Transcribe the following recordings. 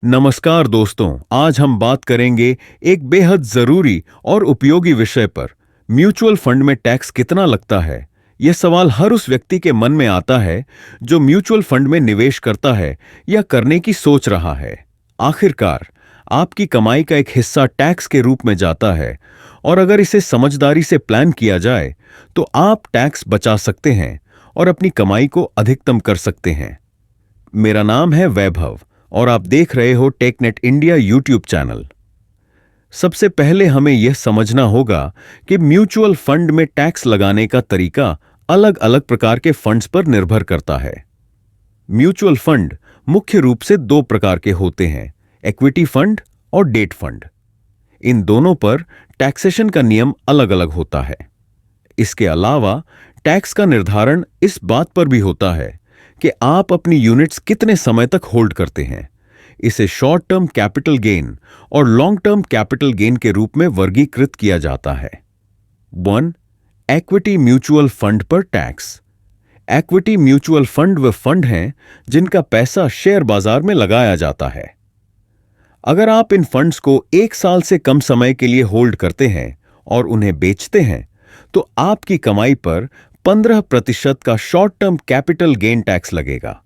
नमस्कार दोस्तों, आज हम बात करेंगे एक बेहद जरूरी और उपयोगी विषय पर। म्यूचुअल फंड में टैक्स कितना लगता है? यह सवाल हर उस व्यक्ति के मन में आता है जो म्यूचुअल फंड में निवेश करता है या करने की सोच रहा है। आखिरकार, आपकी कमाई का एक हिस्सा टैक्स के रूप में जाता है और अगर इसे समझदारी से प्लान किया जाए तो आप टैक्स बचा सकते हैं और अपनी कमाई को अधिकतम कर सकते हैं। मेरा नाम है वैभव और आप देख रहे हो टेकनेट इंडिया यूट्यूब चैनल। सबसे पहले हमें यह समझना होगा कि म्यूचुअल फंड में टैक्स लगाने का तरीका अलग अलग प्रकार के फंड्स पर निर्भर करता है। म्यूचुअल फंड मुख्य रूप से दो प्रकार के होते हैं, इक्विटी फंड और डेट फंड। इन दोनों पर टैक्सेशन का नियम अलग अलग होता है। इसके अलावा टैक्स का निर्धारण इस बात पर भी होता है कि आप अपनी यूनिट्स कितने समय तक होल्ड करते हैं। इसे शॉर्ट टर्म कैपिटल गेन और लॉन्ग टर्म कैपिटल गेन के रूप में वर्गीकृत किया जाता है। 1. इक्विटी म्यूचुअल फंड पर टैक्स। इक्विटी म्यूचुअल फंड वे फंड हैं जिनका पैसा शेयर बाजार में लगाया जाता है। अगर आप इन फंड्स को 1 साल से कम समय के लिए होल्ड करते हैं और उन्हें बेचते हैं तो आपकी कमाई पर 15% का short term capital gain tax लगेगा।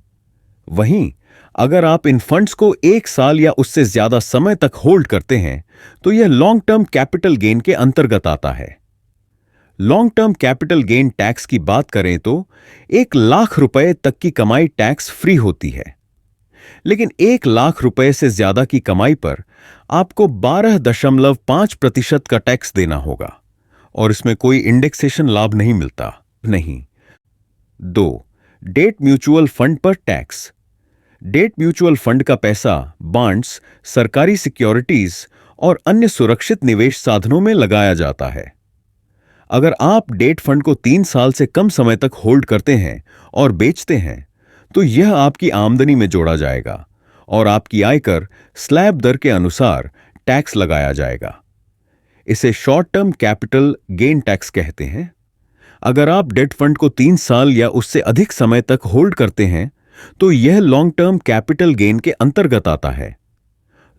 वहीं अगर आप इन फंड्स को 1 साल या उससे ज्यादा समय तक होल्ड करते हैं तो यह लॉन्ग टर्म कैपिटल गेन के अंतर्गत आता है। Long term capital gain tax की बात करें तो 1 लाख रुपए तक की कमाई टैक्स फ्री होती है, लेकिन 1 लाख रुपए से ज्यादा की कमाई पर आपको 12.5% का टैक्स देना होगा और इसमें कोई इंडेक्सेशन लाभ नहीं मिलता। नहीं। 2. डेट म्यूचुअल फंड पर टैक्स। डेट म्यूचुअल फंड का पैसा बॉन्ड्स, सरकारी सिक्योरिटीज और अन्य सुरक्षित निवेश साधनों में लगाया जाता है। अगर आप डेट फंड को 3 साल से कम समय तक होल्ड करते हैं और बेचते हैं तो यह आपकी आमदनी में जोड़ा जाएगा और आपकी आयकर स्लैब दर के अनुसार टैक्स लगाया जाएगा। इसे short term capital gain tax कहते हैं। अगर आप डेट फंड को 3 साल या उससे अधिक समय तक होल्ड करते हैं तो यह लॉन्ग टर्म कैपिटल गेन के अंतर्गत आता है।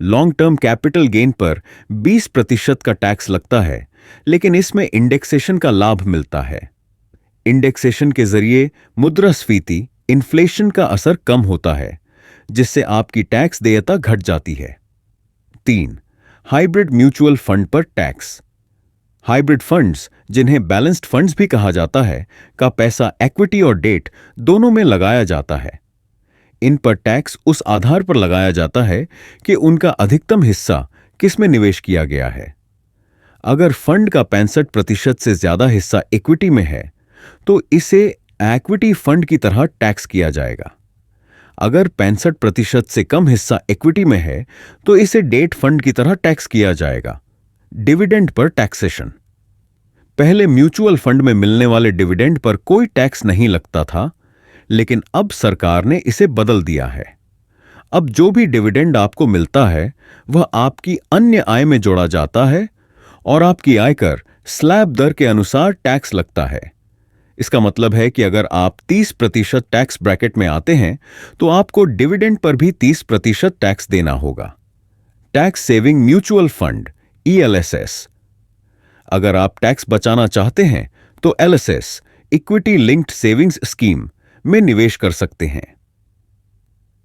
लॉन्ग टर्म कैपिटल गेन पर 20% का टैक्स लगता है, लेकिन इसमें इंडेक्सेशन का लाभ मिलता है। इंडेक्सेशन के जरिए मुद्रास्फीति, इन्फ्लेशन का असर कम होता है, जिससे आपकी टैक्स देयता घट जाती है। 3. हाइब्रिड म्यूचुअल फंड पर टैक्स। हाइब्रिड फंड्स, जिन्हें बैलेंस्ड फंड्स भी कहा जाता है, का पैसा इक्विटी और डेट दोनों में लगाया जाता है। इन पर टैक्स उस आधार पर लगाया जाता है कि उनका अधिकतम हिस्सा किस में निवेश किया गया है। अगर फंड का 65% से ज्यादा हिस्सा इक्विटी में है तो इसे इक्विटी फंड की तरह टैक्स किया जाएगा। अगर 65% से कम हिस्सा इक्विटी में है तो इसे डेट फंड की तरह टैक्स किया जाएगा। Dividend per taxation. पहले म्यूचुअल फंड में मिलने वाले डिविडेंड पर कोई टैक्स नहीं लगता था, लेकिन अब सरकार ने इसे बदल दिया है। अब जो भी डिविडेंड आपको मिलता है वह आपकी अन्य आय में जोड़ा जाता है और आपकी आयकर स्लैब दर के अनुसार टैक्स लगता है। इसका मतलब है कि अगर आप 30% टैक्स ब्रैकेट में आते हैं तो आपको डिविडेंड पर भी 30% टैक्स देना होगा। Tax saving mutual fund ELSS। अगर आप टैक्स बचाना चाहते हैं तो LSS, equity linked savings scheme में निवेश कर सकते हैं।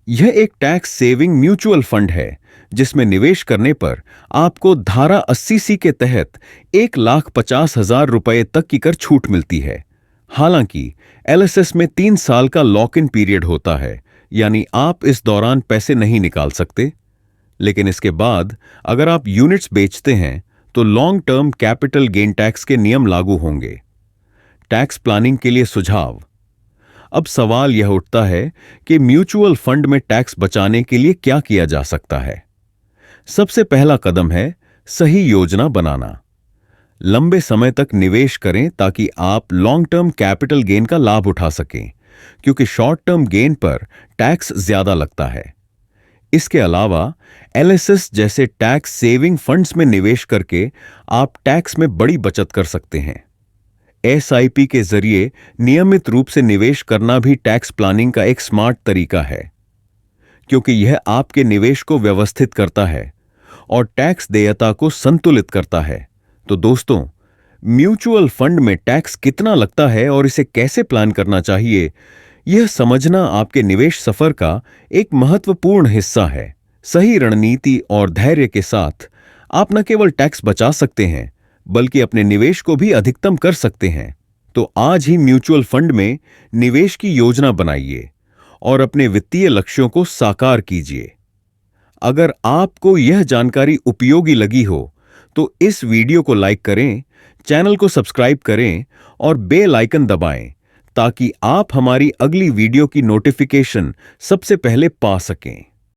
यह एक टैक्स सेविंग म्यूचुअल फंड है जिसमें निवेश करने पर आपको धारा 80C के तहत 1,50,000 रुपए तक की कर छूट मिलती है। हालांकि LSS में 3 साल का लॉक इन पीरियड होता है, यानी आप इस दौरान पैसे नहीं निकाल सकते। लेकिन इसके बाद अगर आप यूनिट्स बेचते हैं तो long term capital gain tax के नियम लागू होंगे। टैक्स प्लानिंग के लिए सुझाव। अब सवाल यह उठता है कि म्यूचुअल फंड में टैक्स बचाने के लिए क्या किया जा सकता है। सबसे पहला कदम है सही योजना बनाना। लंबे समय तक निवेश करें ताकि आप लॉन्ग टर्म कैपिटल गेन का लाभ उठा सकें, क्योंकि शॉर्ट टर्म गेन पर टैक्स ज्यादा लगता है। इसके अलावा LSS जैसे टैक्स सेविंग फंड्स में निवेश करके आप टैक्स में बड़ी बचत कर सकते हैं। SIP के जरिए नियमित रूप से निवेश करना भी टैक्स प्लानिंग का एक स्मार्ट तरीका है। क्योंकि यह आपके निवेश को व्यवस्थित करता है और टैक्स देयता को संतुलित करता है। तो दोस्तों, म्यूचुअल फंड में टैक्स कितना लगता है और इसे कैसे प्लान करना चाहिए, यह समझना आपके निवेश सफर का एक महत्वपूर्ण हिस्सा है। सही रणनीति और धैर्य के साथ आप न केवल टैक्स बचा सकते हैं, बल्कि अपने निवेश को भी अधिकतम कर सकते हैं। तो आज ही म्यूचुअल फंड में निवेश की योजना बनाइए और अपने वित्तीय लक्ष्यों को साकार कीजिए। अगर आपको यह जानकारी उपयोगी लगी हो, तो इस वीडियो को लाइक करें, चैनल को सब्सक्राइब करें और बेल आइकन दबाएं, ताकि आप हमारी अगली वीडियो की नोटिफिकेशन सबसे पहले पा सकें।